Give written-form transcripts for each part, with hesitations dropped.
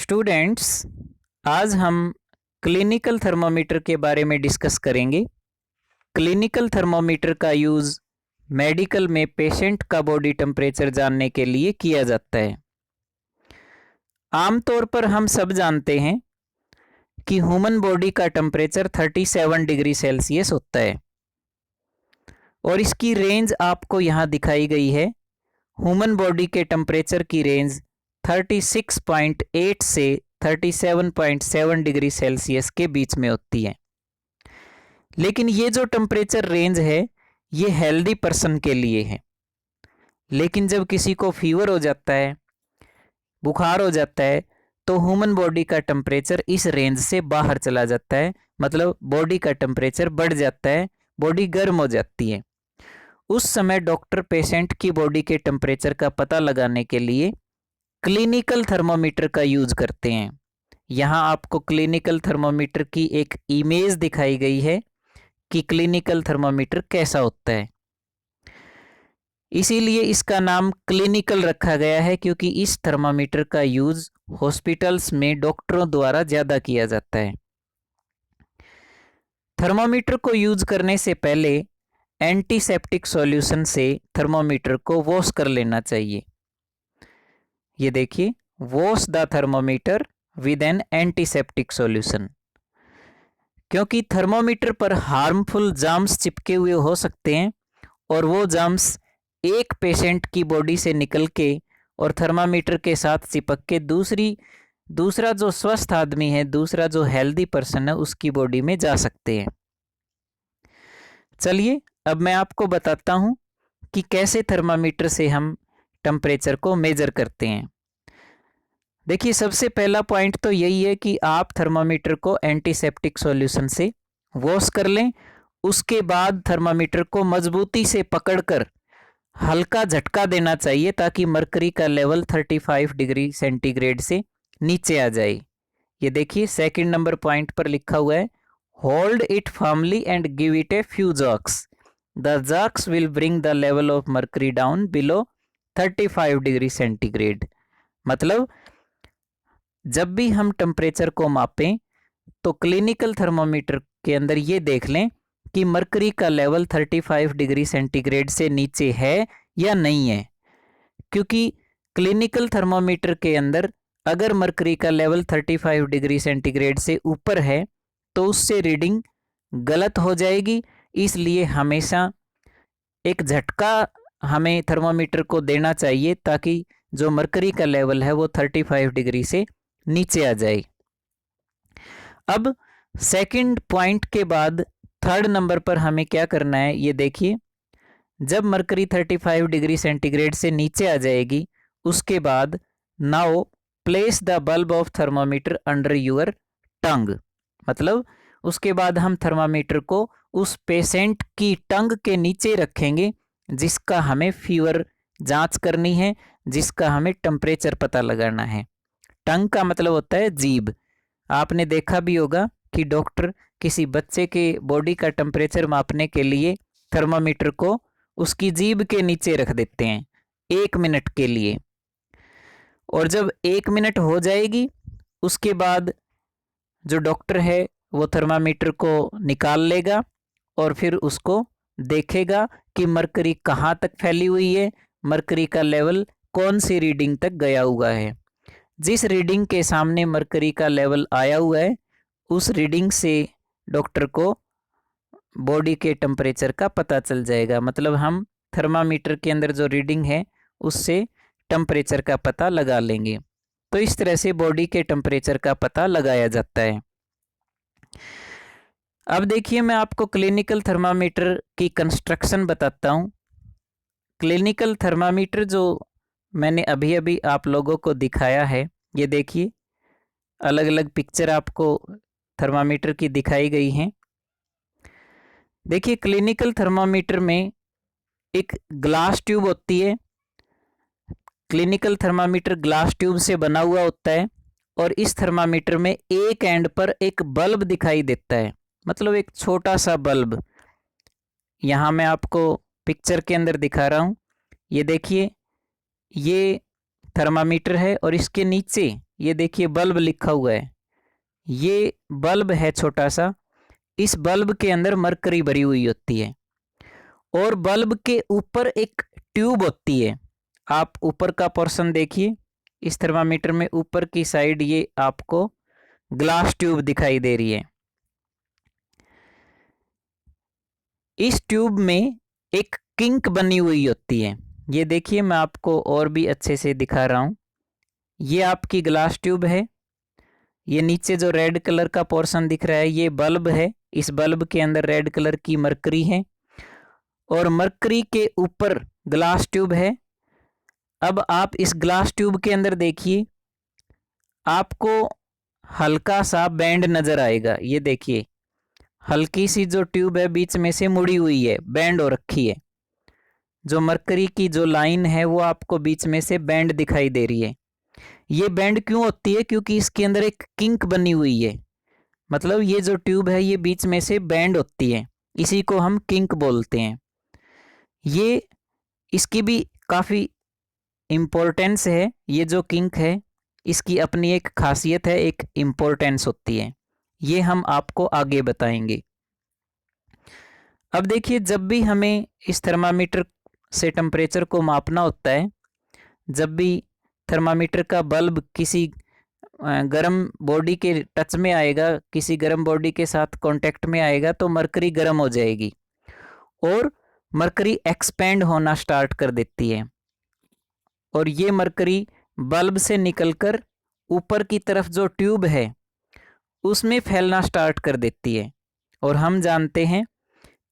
Students, आज हम clinical thermometer के बारे में डिस्कस करेंगे। क्लिनिकल थर्मामीटर का यूज़ मेडिकल में पेशेंट का बॉडी टेम्परेचर जानने के लिए किया जाता है। आमतौर पर हम सब जानते हैं कि ह्यूमन बॉडी का टेम्परेचर 37 डिग्री सेल्सियस होता है और इसकी रेंज आपको यहाँ दिखाई गई है। ह्यूमन बॉडी के टेम्परेचर की रेंज 36.8 से 37.7 डिग्री सेल्सियस के बीच में होती है। लेकिन ये जो टेम्परेचर रेंज है ये हेल्दी पर्सन के लिए है। लेकिन जब किसी को फीवर हो जाता है, बुखार हो जाता है, तो ह्यूमन बॉडी का टेम्परेचर इस रेंज से बाहर चला जाता है, मतलब बॉडी का टेम्परेचर बढ़ जाता है, बॉडी गर्म हो जाती है। उस समय डॉक्टर पेशेंट की बॉडी के टेम्परेचर का पता लगाने के लिए क्लिनिकल थर्मामीटर का यूज करते हैं। यहाँ आपको क्लिनिकल थर्मामीटर की एक इमेज दिखाई गई है कि क्लिनिकल थर्मामीटर कैसा होता है। इसीलिए इसका नाम क्लिनिकल रखा गया है, क्योंकि इस थर्मामीटर का यूज हॉस्पिटल्स में डॉक्टरों द्वारा ज़्यादा किया जाता है। थर्मामीटर को यूज करने से पहले एंटीसेप्टिक सॉल्यूशन से थर्मामीटर को वॉश कर लेना चाहिए। ये देखिए, wash the thermometer with N antiseptic solution, क्योंकि थर्मामीटर पर हार्मफुल जर्म्स चिपके हुए हो सकते हैं और वो जर्म्स एक पेशेंट की बॉडी से निकल के और थर्मामीटर के साथ चिपक के दूसरा जो स्वस्थ आदमी है, दूसरा जो हेल्दी पर्सन है, उसकी बॉडी में जा सकते हैं। चलिए अब मैं आपको बताता हूँ कि कैसे थर्मामीटर से हम टेम्परेचर को मेजर करते हैं। देखिए, सबसे पहला पॉइंट तो यही है कि आप थर्मामीटर को एंटीसेप्टिक सॉल्यूशन से वॉश कर लें। उसके बाद थर्मामीटर को मजबूती से पकड़कर हल्का झटका देना चाहिए ताकि मरकरी का लेवल 35 डिग्री सेंटीग्रेड से नीचे आ जाए। ये देखिए, सेकंड नंबर पॉइंट पर लिखा हुआ है, hold it firmly and give it a few jerks. The jerks will bring the level of mercury down below 35 degree centigrade. मतलब जब भी हम टेम्परेचर को मापें तो क्लिनिकल थर्मामीटर के अंदर ये देख लें कि मरकरी का लेवल 35 डिग्री सेंटीग्रेड से नीचे है या नहीं है। क्योंकि क्लिनिकल थर्मामीटर के अंदर अगर मरकरी का लेवल 35 डिग्री सेंटीग्रेड से ऊपर है तो उससे रीडिंग गलत हो जाएगी। इसलिए हमेशा एक झटका हमें थर्मामीटर को देना चाहिए ताकि जो मरकरी का लेवल है वो 35 डिग्री से नीचे आ जाए। अब सेकंड पॉइंट के बाद थर्ड नंबर पर हमें क्या करना है, ये देखिए, जब मरकरी 35 डिग्री सेंटीग्रेड से नीचे आ जाएगी उसके बाद now place the bulb of thermometer under your tongue. मतलब उसके बाद हम थर्मामीटर को उस पेशेंट की टंग के नीचे रखेंगे जिसका हमें फीवर जांच करनी है, जिसका हमें टेम्परेचर पता लगाना है। टंग का मतलब होता है जीभ। आपने देखा भी होगा कि डॉक्टर किसी बच्चे के बॉडी का टेम्परेचर मापने के लिए थर्मामीटर को उसकी जीभ के नीचे रख देते हैं 1 मिनट के लिए। और जब 1 मिनट हो जाएगी उसके बाद जो डॉक्टर है वो थर्मामीटर को निकाल लेगा और फिर उसको देखेगा कि मरकरी कहाँ तक फैली हुई है, मरकरी का लेवल कौन सी रीडिंग तक गया हुआ है। जिस रीडिंग के सामने मरकरी का लेवल आया हुआ है उस रीडिंग से डॉक्टर को बॉडी के टेम्परेचर का पता चल जाएगा। मतलब हम थर्मामीटर के अंदर जो रीडिंग है उससे टेम्परेचर का पता लगा लेंगे। तो इस तरह से बॉडी के टेम्परेचर का पता लगाया जाता है। अब देखिए, मैं आपको क्लिनिकल थर्मामीटर की कंस्ट्रक्शन बताता हूँ। क्लिनिकल थर्मामीटर जो मैंने अभी अभी आप लोगों को दिखाया है, ये देखिए, अलग अलग पिक्चर आपको थर्मामीटर की दिखाई गई हैं। देखिए, क्लिनिकल थर्मामीटर में एक ग्लास ट्यूब होती है। क्लिनिकल थर्मामीटर ग्लास ट्यूब से बना हुआ होता है और इस थर्मामीटर में एक एंड पर एक बल्ब दिखाई देता है, मतलब एक छोटा सा बल्ब। यहाँ मैं आपको पिक्चर के अंदर दिखा रहा हूँ। ये देखिए, ये थर्मामीटर है और इसके नीचे ये देखिए बल्ब लिखा हुआ है, ये बल्ब है छोटा सा। इस बल्ब के अंदर मरकरी भरी हुई होती है और बल्ब के ऊपर एक ट्यूब होती है। आप ऊपर का पोर्शन देखिए, इस थर्मामीटर में ऊपर की साइड ये आपको ग्लास ट्यूब दिखाई दे रही है। इस ट्यूब में एक किंक बनी हुई होती है। ये देखिए, मैं आपको और भी अच्छे से दिखा रहा हूं। ये आपकी ग्लास ट्यूब है। ये नीचे जो रेड कलर का पोर्शन दिख रहा है ये बल्ब है। इस बल्ब के अंदर रेड कलर की मरकरी है और मरकरी के ऊपर ग्लास ट्यूब है। अब आप इस ग्लास ट्यूब के अंदर देखिए, आपको हल्का सा बैंड नजर आएगा। ये देखिए, हल्की सी जो ट्यूब है बीच में से मुड़ी हुई है, बैंड हो रखी है। जो मरकरी की जो लाइन है वो आपको बीच में से बैंड दिखाई दे रही है। ये बैंड क्यों होती है? क्योंकि इसके अंदर एक किंक बनी हुई है। मतलब ये जो ट्यूब है ये बीच में से बैंड होती है, इसी को हम किंक बोलते हैं। ये इसकी भी काफ़ी इम्पोर्टेंस है। ये जो किंक है इसकी अपनी एक खासियत है, एक इम्पोर्टेंस होती है। ये हम आपको आगे बताएंगे। अब देखिए, जब भी हमें इस थर्मामीटर से टेम्परेचर को मापना होता है, जब भी थर्मामीटर का बल्ब किसी गर्म बॉडी के टच में आएगा, किसी गर्म बॉडी के साथ कांटेक्ट में आएगा, तो मरकरी गर्म हो जाएगी और मरकरी एक्सपेंड होना स्टार्ट कर देती है और ये मरकरी बल्ब से निकलकर ऊपर की तरफ जो ट्यूब है उसमें फैलना स्टार्ट कर देती है। और हम जानते हैं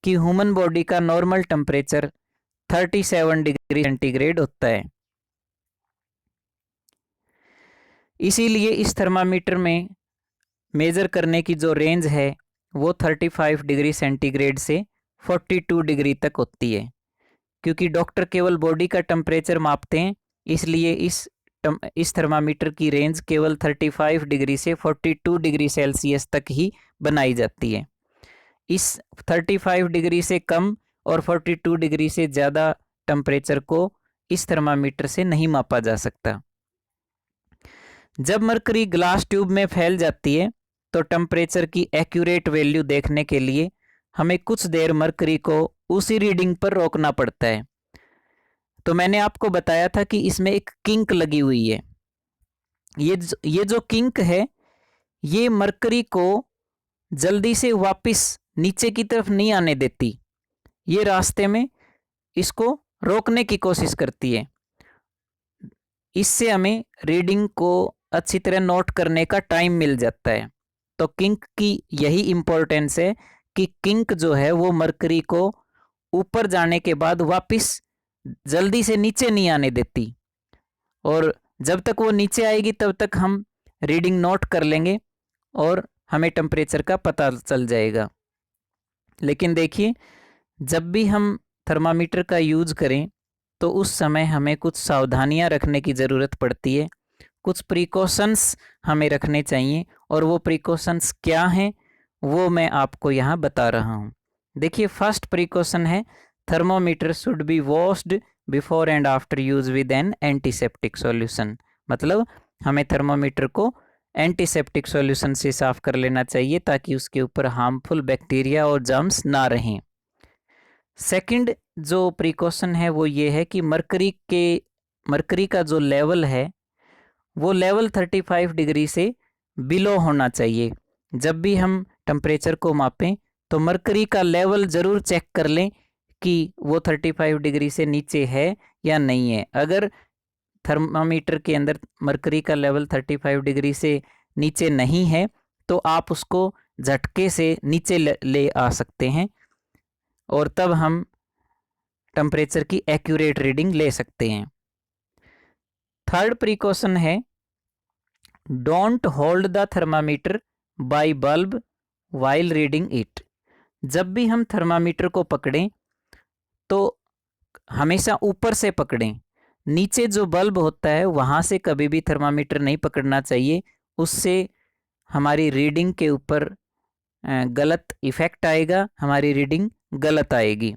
कि ह्यूमन बॉडी का नॉर्मल टेम्परेचर 37 डिग्री सेंटीग्रेड होता है। इसीलिए इस थर्मामीटर में मेज़र करने की जो रेंज है वो 35 डिग्री सेंटीग्रेड से 42 डिग्री तक होती है। क्योंकि डॉक्टर केवल बॉडी का टेम्परेचर मापते हैं, इसलिए इस थर्मामीटर की रेंज केवल 35 डिग्री से 42 डिग्री सेल्सियस तक ही बनाई जाती है। इस 35 डिग्री से कम और 42 डिग्री से ज़्यादा टेम्परेचर को इस थर्मामीटर से नहीं मापा जा सकता। जब मरकरी ग्लास ट्यूब में फैल जाती है तो टेम्परेचर की एक्यूरेट वैल्यू देखने के लिए हमें कुछ देर मरकरी को उसी रीडिंग पर रोकना पड़ता है। तो मैंने आपको बताया था कि इसमें एक किंक लगी हुई है। ये जो किंक है ये मरकरी को जल्दी से वापस नीचे की तरफ नहीं आने देती, ये रास्ते में इसको रोकने की कोशिश करती है। इससे हमें रीडिंग को अच्छी तरह नोट करने का टाइम मिल जाता है। तो किंक की यही इम्पोर्टेंस है कि किंक जो है वो मरकरी को ऊपर जाने के बाद वापस जल्दी से नीचे नहीं आने देती, और जब तक वो नीचे आएगी तब तक हम रीडिंग नोट कर लेंगे और हमें टेम्परेचर का पता चल जाएगा। लेकिन देखिए, जब भी हम थर्मामीटर का यूज़ करें तो उस समय हमें कुछ सावधानियां रखने की ज़रूरत पड़ती है, कुछ प्रिकॉशंस हमें रखने चाहिए। और वो प्रिकॉशंस क्या हैं वो मैं आपको यहाँ बता रहा हूँ। देखिए, फर्स्ट प्रिकॉशन है thermometer should be washed before and after use with N antiseptic solution. मतलब हमें थर्मोमीटर को एंटीसेप्टिक सॉल्यूशन से साफ कर लेना चाहिए ताकि उसके ऊपर हार्मफुल बैक्टीरिया और जर्म्स ना रहें। सेकंड जो प्रिकॉशन है वो ये है कि मरकरी का जो लेवल है वो लेवल 35 डिग्री से बिलो होना चाहिए। जब भी हम टेम्परेचर को मापें तो मरकरी का लेवल ज़रूर चेक कर लें कि वो 35 डिग्री से नीचे है या नहीं है। अगर थर्मामीटर के अंदर मरकरी का लेवल 35 डिग्री से नीचे नहीं है तो आप उसको झटके से नीचे ले आ सकते हैं और तब हम टेम्परेचर की एक्यूरेट रीडिंग ले सकते हैं। थर्ड प्रिकॉशन है don't hold the thermometer by bulb while reading it. जब भी हम थर्मामीटर को पकड़ें तो हमेशा ऊपर से पकड़ें, नीचे जो बल्ब होता है वहाँ से कभी भी थर्मामीटर नहीं पकड़ना चाहिए, उससे हमारी रीडिंग के ऊपर गलत इफ़ेक्ट आएगा, हमारी रीडिंग गलत आएगी।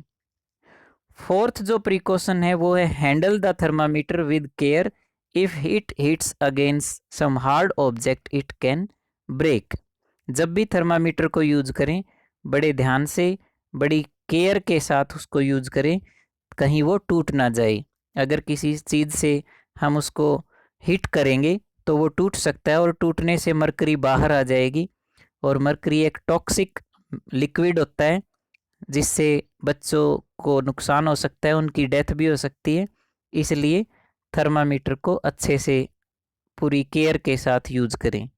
फोर्थ जो प्रिकॉशन है वो है handle the thermometer with care if it hits against some hard object it can break. जब भी थर्मामीटर को यूज करें बड़े ध्यान से, बड़ी केयर के साथ उसको यूज करें, कहीं वो टूट ना जाए। अगर किसी चीज़ से हम उसको हिट करेंगे तो वो टूट सकता है और टूटने से मरकरी बाहर आ जाएगी। और मरकरी एक टॉक्सिक लिक्विड होता है जिससे बच्चों को नुकसान हो सकता है, उनकी डेथ भी हो सकती है। इसलिए थर्मामीटर को अच्छे से पूरी केयर के साथ यूज करें।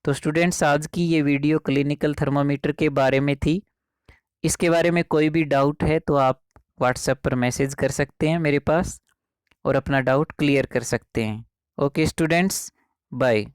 तो स्टूडेंट्स, आज की ये वीडियो क्लिनिकल थर्मामीटर के बारे में थी। इसके बारे में कोई भी डाउट है तो आप व्हाट्सएप पर मैसेज कर सकते हैं मेरे पास और अपना डाउट क्लियर कर सकते हैं। Okay students, bye.